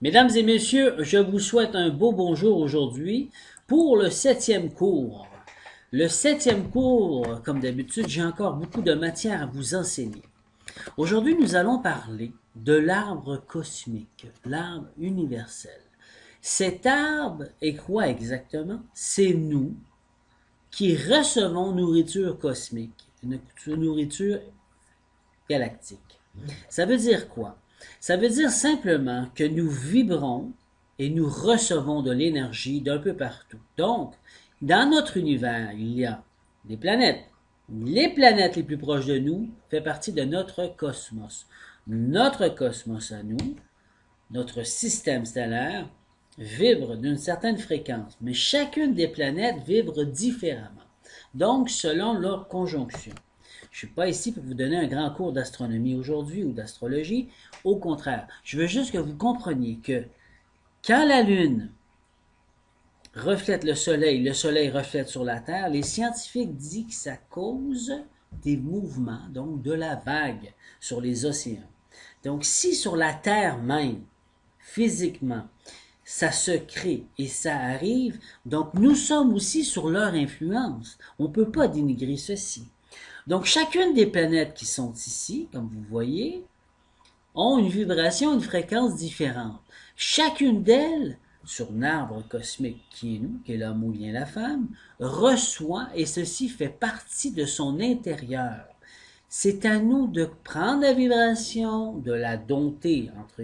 Mesdames et messieurs, je vous souhaite un beau bonjour aujourd'hui pour le 7e cours. Le 7e cours, comme d'habitude, j'ai encore beaucoup de matière à vous enseigner. Aujourd'hui, nous allons parler de l'arbre cosmique, l'arbre universel. Cet arbre est quoi exactement? C'est nous qui recevons nourriture cosmique, une nourriture galactique. Ça veut dire quoi? Ça veut dire simplement que nous vibrons et nous recevons de l'énergie d'un peu partout. Donc, dans notre univers, il y a des planètes. Les planètes les plus proches de nous font partie de notre cosmos. Notre cosmos à nous, notre système stellaire, vibre d'une certaine fréquence, mais chacune des planètes vibre différemment. Donc, selon leur conjonction. Je ne suis pas ici pour vous donner un grand cours d'astronomie aujourd'hui ou d'astrologie. Au contraire, je veux juste que vous compreniez que quand la Lune reflète le Soleil reflète sur la Terre, les scientifiques disent que ça cause des mouvements, donc de la vague sur les océans. Donc si sur la Terre même, physiquement, ça se crée et ça arrive, donc nous sommes aussi sur leur influence. On ne peut pas dénigrer ceci. Donc, chacune des planètes qui sont ici, comme vous voyez, ont une vibration, une fréquence différente. Chacune d'elles, sur l'arbre cosmique qui est nous, qui est l'homme ou bien la femme, reçoit, et ceci fait partie de son intérieur. C'est à nous de prendre la vibration, de la dompter, entre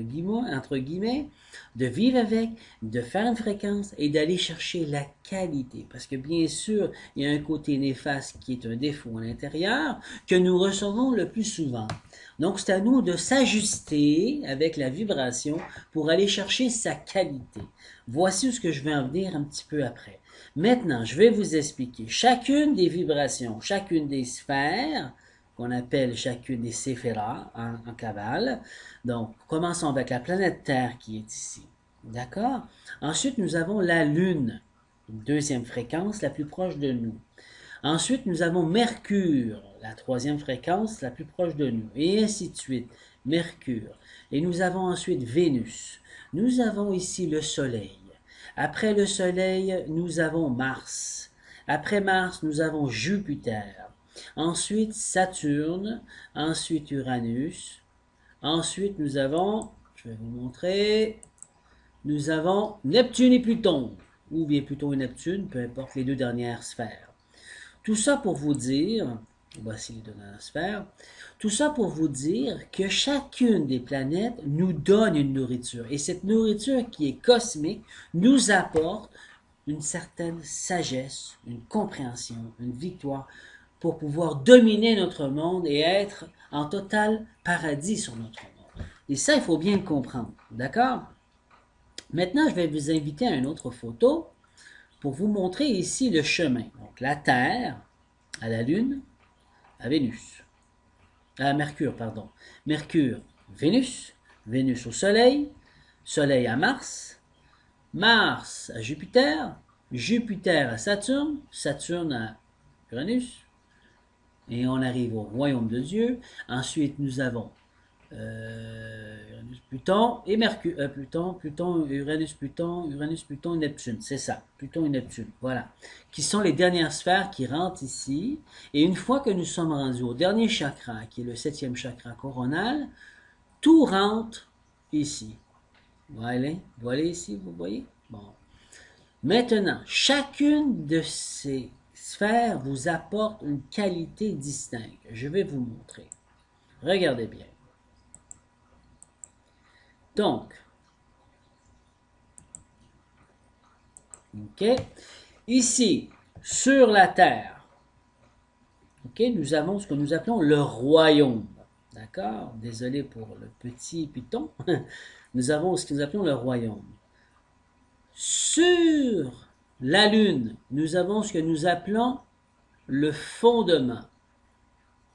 guillemets, de vivre avec, de faire une fréquence et d'aller chercher la qualité. Parce que bien sûr, il y a un côté néfaste qui est un défaut à l'intérieur que nous recevons le plus souvent. Donc, c'est à nous de s'ajuster avec la vibration pour aller chercher sa qualité. Voici où ce que je vais en venir un petit peu après. Maintenant, je vais vous expliquer chacune des vibrations, chacune des sphères, qu'on appelle chacune des séphéras en Kabbale. Donc, commençons avec la planète Terre qui est ici. D'accord? Ensuite, nous avons la Lune, deuxième fréquence, la plus proche de nous. Ensuite, nous avons Mercure, la troisième fréquence, la plus proche de nous. Et ainsi de suite. Mercure. Et nous avons ensuite Vénus. Nous avons ici le Soleil. Après le Soleil, nous avons Mars. Après Mars, nous avons Jupiter. Ensuite, Saturne. Ensuite, Uranus. Ensuite, nous avons, je vais vous montrer, nous avons Neptune et Pluton. Ou bien Pluton et Neptune, peu importe les deux dernières sphères. Tout ça pour vous dire, voici les deux dernières sphères, tout ça pour vous dire que chacune des planètes nous donne une nourriture. Et cette nourriture qui est cosmique nous apporte une certaine sagesse, une compréhension, une victoire pour pouvoir dominer notre monde et être en total paradis sur notre monde. Et ça, il faut bien le comprendre. D'accord? Maintenant, je vais vous inviter à une autre photo pour vous montrer ici le chemin. Donc, la Terre à la Lune, à Vénus. À Mercure, pardon. Mercure, Vénus. Vénus au Soleil. Soleil à Mars. Mars à Jupiter. Jupiter à Saturne. Saturne à Uranus. Et on arrive au royaume de Dieu. Ensuite, nous avons Pluton et Mercure, Uranus, Pluton et Neptune, c'est ça, Pluton et Neptune, voilà, qui sont les dernières sphères qui rentrent ici, et une fois que nous sommes rendus au dernier chakra, qui est le 7e chakra coronal, tout rentre ici. Voilà ici, vous voyez? Bon. Maintenant, chacune de ces sphères vous apporte une qualité distincte. Je vais vous montrer. Regardez bien. Donc, ok, ici, sur la Terre, ok, nous avons ce que nous appelons le royaume. D'accord? Désolé pour le petit piton. Nous avons ce que nous appelons le royaume. Sur la Lune, nous avons ce que nous appelons le fondement.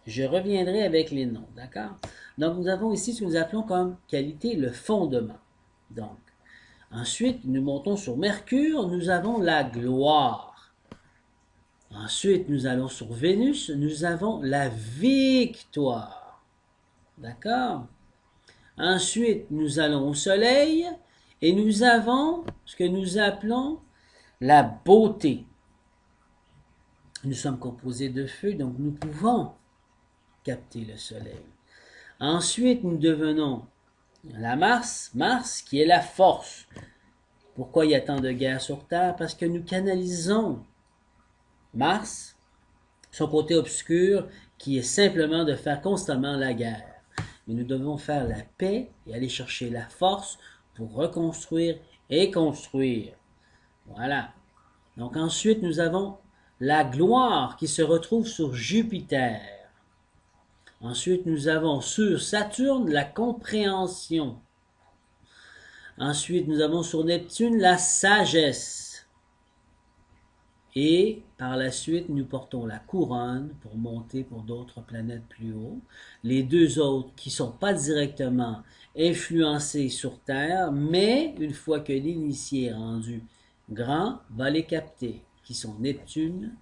Je reviendrai avec les noms, d'accord? Donc, nous avons ici ce que nous appelons comme qualité le fondement. Donc, ensuite, nous montons sur Mercure, nous avons la gloire. Ensuite, nous allons sur Vénus, nous avons la victoire. D'accord? Ensuite, nous allons au Soleil Et nous avons ce que nous appelons la beauté. Nous sommes composés de feu, donc nous pouvons capter le soleil. Ensuite, nous devenons la Mars, Mars qui est la force. Pourquoi il y a tant de guerres sur Terre? Parce que nous canalisons Mars, son côté obscur, qui est simplement de faire constamment la guerre. Mais nous devons faire la paix et aller chercher la force pour reconstruire et construire. Voilà. Donc ensuite, nous avons la gloire qui se retrouve sur Jupiter. Ensuite, nous avons sur Saturne la compréhension. Ensuite, nous avons sur Neptune la sagesse. Et par la suite, nous portons la couronne pour monter pour d'autres planètes plus haut. Les deux autres qui ne sont pas directement influencés sur Terre, mais une fois que l'initié est rendu grand, va les capter, qui sont Neptune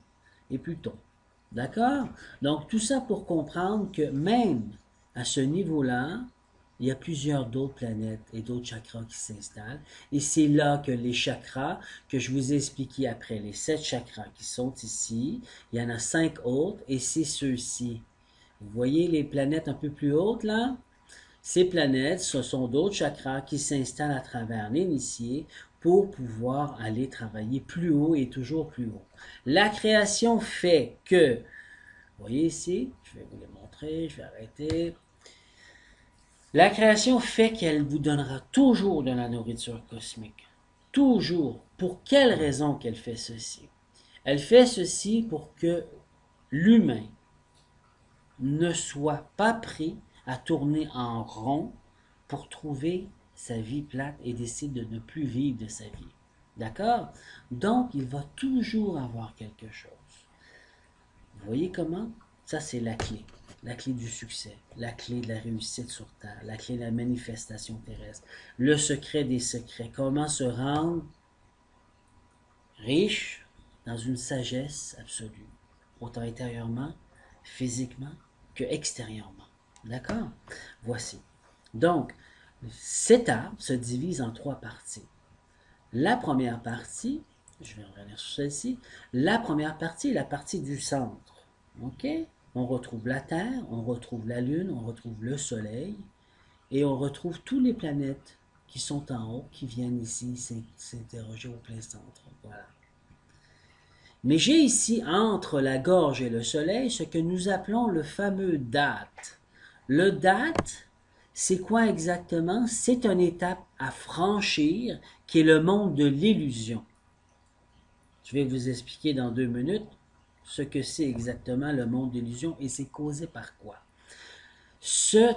et Pluton. D'accord? Donc, tout ça pour comprendre que même à ce niveau-là, il y a plusieurs d'autres planètes et d'autres chakras qui s'installent. Et c'est là que les chakras, que je vous ai expliqué après, les 7 chakras qui sont ici, il y en a 5 autres, et c'est ceux-ci. Vous voyez les planètes un peu plus hautes, là? Ces planètes, ce sont d'autres chakras qui s'installent à travers l'initié pour pouvoir aller travailler plus haut et toujours plus haut. La création fait que, vous voyez ici, je vais vous les montrer, je vais arrêter. La création fait qu'elle vous donnera toujours de la nourriture cosmique. Toujours. Pour quelle raison qu'elle fait ceci? Elle fait ceci pour que l'humain ne soit pas pris à tourner en rond pour trouver sa vie plate et décide de ne plus vivre de sa vie. D'accord? Donc, il va toujours avoir quelque chose. Vous voyez comment? Ça, c'est la clé. La clé du succès, la clé de la réussite sur Terre, la clé de la manifestation terrestre, le secret des secrets, comment se rendre riche dans une sagesse absolue, autant intérieurement, physiquement que extérieurement. D'accord? Voici. Donc, cet arbre se divise en 3 parties. La première partie, je vais revenir sur celle-ci, la première partie est la partie du centre. OK? On retrouve la Terre, on retrouve la Lune, on retrouve le Soleil, et on retrouve toutes les planètes qui sont en haut, qui viennent ici s'interroger au plein centre. Voilà. Mais j'ai ici, entre la gorge et le Soleil, ce que nous appelons le fameux date. Le date, c'est quoi exactement? C'est une étape à franchir, qui est le monde de l'illusion. Je vais vous expliquer dans 2 minutes ce que c'est exactement le monde d'illusion et c'est causé par quoi. Ce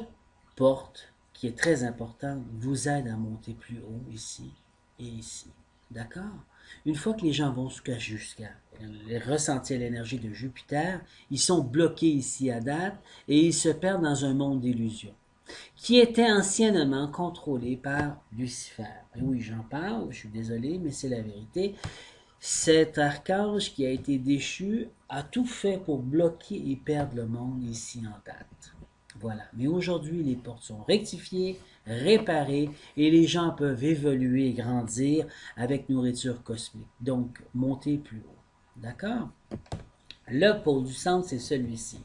porte, qui est très important, vous aide à monter plus haut ici et ici. D'accord? Une fois que les gens vont jusqu'à ressentir l'énergie de Jupiter, ils sont bloqués ici à date et ils se perdent dans un monde d'illusion qui était anciennement contrôlé par Lucifer. Et oui, j'en parle, je suis désolé, mais c'est la vérité. Cet archange qui a été déchu a tout fait pour bloquer et perdre le monde ici en date. Voilà. Mais aujourd'hui, les portes sont rectifiées, réparées, et les gens peuvent évoluer et grandir avec nourriture cosmique. Donc, monter plus haut. D'accord? Le pôle du centre, c'est celui-ci.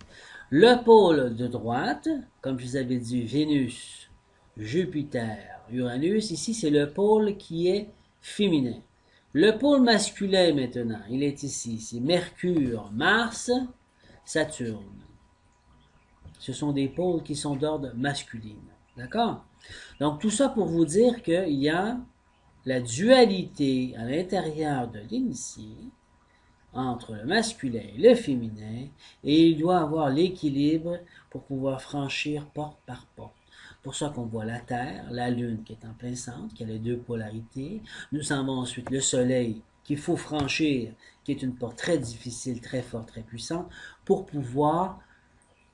Le pôle de droite, comme je vous avais dit, Vénus, Jupiter, Uranus, ici, c'est le pôle qui est féminin. Le pôle masculin, maintenant, il est ici. C'est Mercure, Mars, Saturne. Ce sont des pôles qui sont d'ordre masculin. D'accord? Donc, tout ça pour vous dire qu'il y a la dualité à l'intérieur de l'initié entre le masculin et le féminin, et il doit avoir l'équilibre pour pouvoir franchir porte par porte. Pour ça qu'on voit la Terre, la Lune qui est en plein centre, qui a les 2 polarités. Nous avons ensuite le Soleil qu'il faut franchir, qui est une porte très difficile, très forte, très puissante, pour pouvoir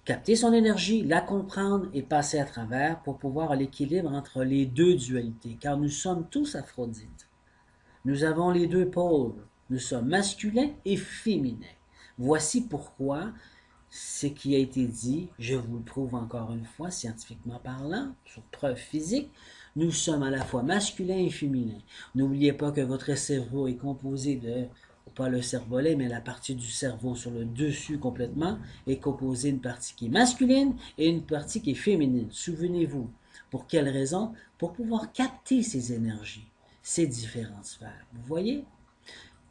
capter son énergie, la comprendre et passer à travers pour pouvoir l'équilibre entre les 2 dualités, car nous sommes tous Aphrodites. Nous avons les 2 pôles. Nous sommes masculins et féminins. Voici pourquoi ce qui a été dit, je vous le prouve encore une fois, scientifiquement parlant, sur preuve physique, nous sommes à la fois masculins et féminins. N'oubliez pas que votre cerveau est composé de, pas le cervelet, mais la partie du cerveau sur le dessus complètement, est composée d'une partie qui est masculine et une partie qui est féminine. Souvenez-vous. Pour quelle raison? Pour pouvoir capter ces énergies, ces différentes sphères. Vous voyez?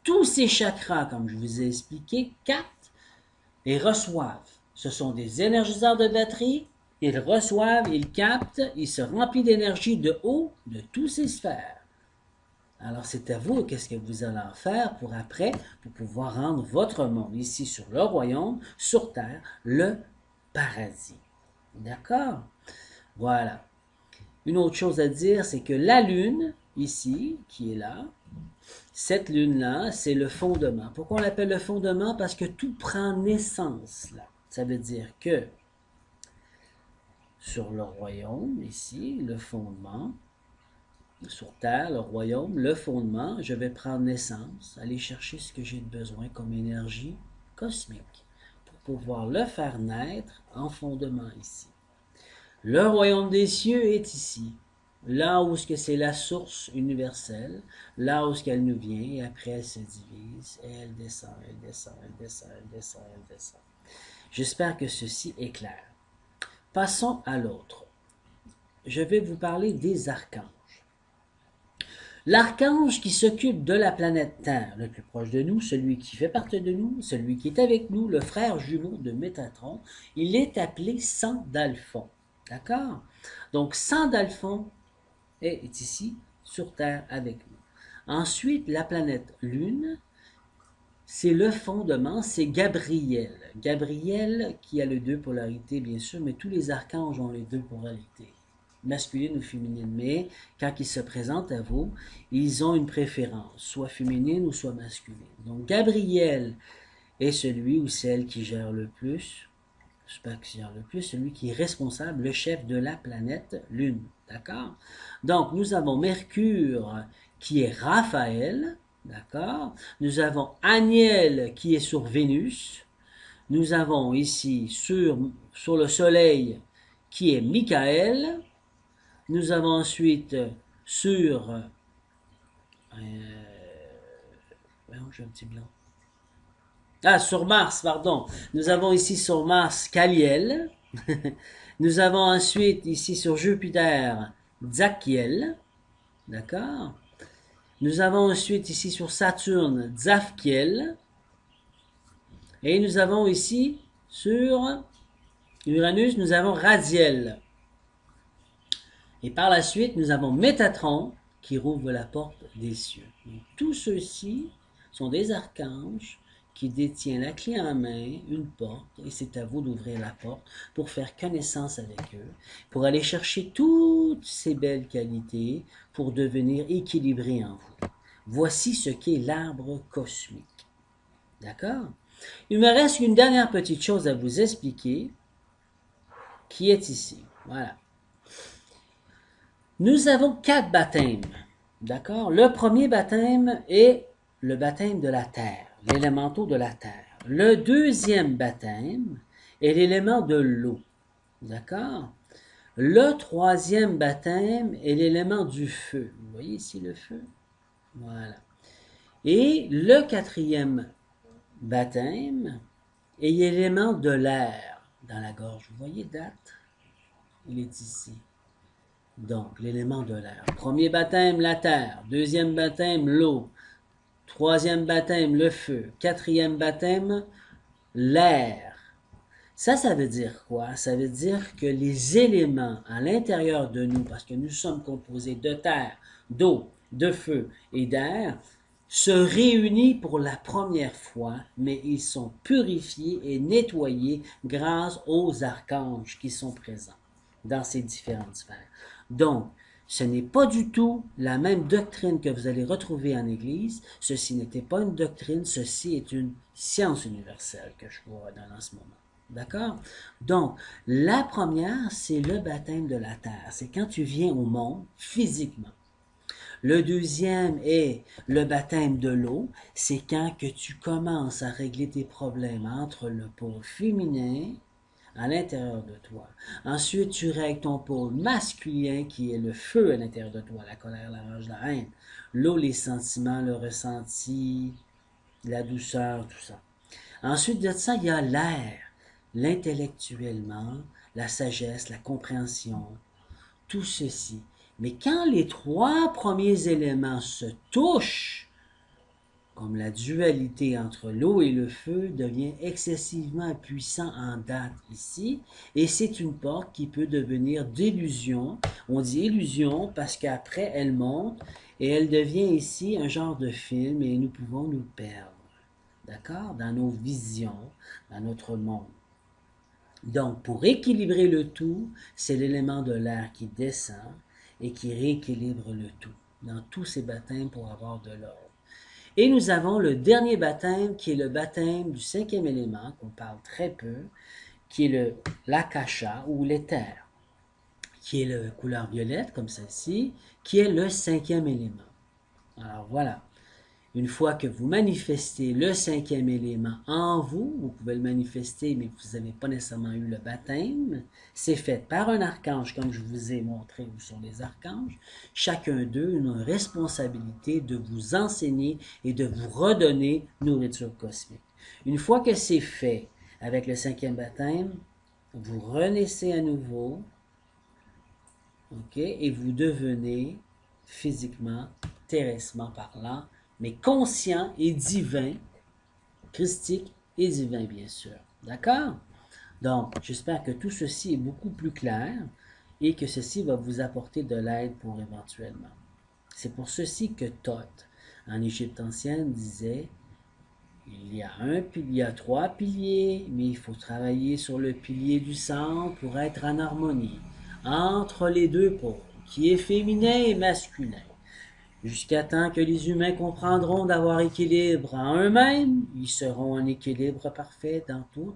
Tous ces chakras, comme je vous ai expliqué, captent et reçoivent. Ce sont des énergiseurs de batterie. Ils reçoivent, ils captent, ils se remplissent d'énergie de haut de toutes ces sphères. Alors c'est à vous, qu'est-ce que vous allez en faire pour après, pour pouvoir rendre votre monde ici sur le royaume, sur terre, le paradis. D'accord? Voilà. Une autre chose à dire, c'est que la lune, ici, qui est là, cette lune-là, c'est le fondement. Pourquoi on l'appelle le fondement? Parce que tout prend naissance là. Ça veut dire que sur le royaume, ici, le fondement, sur terre, le royaume, le fondement, je vais prendre naissance, aller chercher ce que j'ai besoin comme énergie cosmique pour pouvoir le faire naître en fondement ici. Le royaume des cieux est ici, là où c'est la source universelle, là où elle nous vient, et après elle se divise, et elle descend, elle descend, elle descend, elle descend, elle descend. J'espère que ceci est clair. Passons à l'autre. Je vais vous parler des archanges. L'archange qui s'occupe de la planète Terre, le plus proche de nous, celui qui fait partie de nous, celui qui est avec nous, le frère jumeau de Métatron, il est appelé Sandalphon. D'accord? Donc, Sandalphon est ici, sur Terre, avec nous. Ensuite, la planète Lune, c'est le fondement, c'est Gabriel. Gabriel qui a les deux polarités, bien sûr, mais tous les archanges ont les deux polarités, masculine ou féminine. Mais quand ils se présentent à vous, ils ont une préférence, soit féminine ou soit masculine. Donc, Gabriel est celui ou celle qui gère le plus, celui qui est responsable, le chef de la planète Lune. D'accord? Donc, nous avons Mercure qui est Raphaël. D'accord? Nous avons Aniel qui est sur Vénus. Nous avons ici sur le Soleil qui est Michael. Nous avons ensuite sur... j'ai un petit blanc. Sur Mars, pardon. Nous avons ici sur Mars Caliel. Nous avons ensuite ici sur Jupiter Zachiel. D'accord? Nous avons ensuite ici sur Saturne Zafkiel. Et nous avons ici sur Uranus, nous avons Radiel. Et par la suite, nous avons Métatron qui rouvre la porte des cieux. Donc, tous ceux-ci sont des archanges qui détiennent la clé en main, une porte, et c'est à vous d'ouvrir la porte pour faire connaissance avec eux, pour aller chercher toutes ces belles qualités pour devenir équilibré en vous. Voici ce qu'est l'arbre cosmique. D'accord? Il me reste une dernière petite chose à vous expliquer qui est ici. Voilà. Nous avons 4 baptêmes. D'accord? Le premier baptême est le baptême de la terre, l'élémental de la terre. Le deuxième baptême est l'élément de l'eau. D'accord? Le troisième baptême est l'élément du feu. Vous voyez ici le feu? Voilà. Et le quatrième baptême est l'élément de l'air dans la gorge. Vous voyez date? Il est ici. Donc, l'élément de l'air. Premier baptême, la terre. Deuxième baptême, l'eau. Troisième baptême, le feu. Quatrième baptême, l'air. Ça veut dire quoi? Ça veut dire que les éléments à l'intérieur de nous, parce que nous sommes composés de terre, d'eau, de feu et d'air, se réunissent pour la première fois, mais ils sont purifiés et nettoyés grâce aux archanges qui sont présents dans ces différentes sphères. Donc, ce n'est pas du tout la même doctrine que vous allez retrouver en Église. Ceci n'était pas une doctrine, ceci est une science universelle que je vous redonne en ce moment. D'accord? Donc, la première, c'est le baptême de la terre. C'est quand tu viens au monde physiquement. Le deuxième est le baptême de l'eau. C'est quand que tu commences à régler tes problèmes entre le pôle féminin à l'intérieur de toi. Ensuite, tu règles ton pôle masculin qui est le feu à l'intérieur de toi, la colère, la rage, la haine. L'eau, les sentiments, le ressenti, la douceur, tout ça. Ensuite de ça, il y a l'air, l'intellectuellement, la sagesse, la compréhension, tout ceci. Mais quand les trois premiers éléments se touchent, comme la dualité entre l'eau et le feu devient excessivement puissant en date ici, et c'est une porte qui peut devenir d'illusion. On dit illusion parce qu'après elle monte et elle devient ici un genre de film et nous pouvons nous perdre, d'accord, dans nos visions, dans notre monde. Donc, pour équilibrer le tout, c'est l'élément de l'air qui descend et qui rééquilibre le tout dans tous ces baptêmes pour avoir de l'ordre. Et nous avons le dernier baptême qui est le baptême du cinquième élément, qu'on parle très peu, qui est l'akasha ou l'éther, qui est de couleur violette comme celle-ci, qui est le cinquième élément. Alors voilà. Une fois que vous manifestez le cinquième élément en vous, vous pouvez le manifester, mais vous n'avez pas nécessairement eu le baptême. C'est fait par un archange, comme je vous ai montré où sont les archanges. Chacun d'eux a une responsabilité de vous enseigner et de vous redonner nourriture cosmique. Une fois que c'est fait avec le cinquième baptême, vous renaissez à nouveau, ok, et vous devenez physiquement, terrestrement parlant, mais conscient et divin, christique et divin, bien sûr. D'accord? Donc, j'espère que tout ceci est beaucoup plus clair et que ceci va vous apporter de l'aide pour éventuellement. C'est pour ceci que Thoth, en Égypte ancienne, disait il y a trois piliers, mais il faut travailler sur le pilier du centre pour être en harmonie entre les deux pôles, qui est féminin et masculin. Jusqu'à temps que les humains comprendront d'avoir équilibre en eux-mêmes, ils seront en équilibre parfait dans tout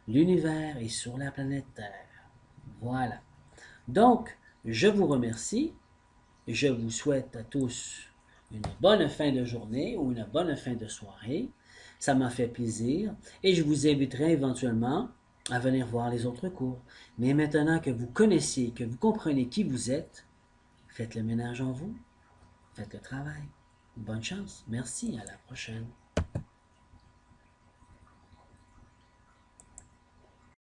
l'univers et sur la planète Terre. Voilà. Donc, je vous remercie. Je vous souhaite à tous une bonne fin de journée ou une bonne fin de soirée. Ça m'a fait plaisir et je vous inviterai éventuellement à venir voir les autres cours. Mais maintenant que vous connaissez, que vous comprenez qui vous êtes, faites le ménage en vous. Faites le travail. Bonne chance. Merci. À la prochaine.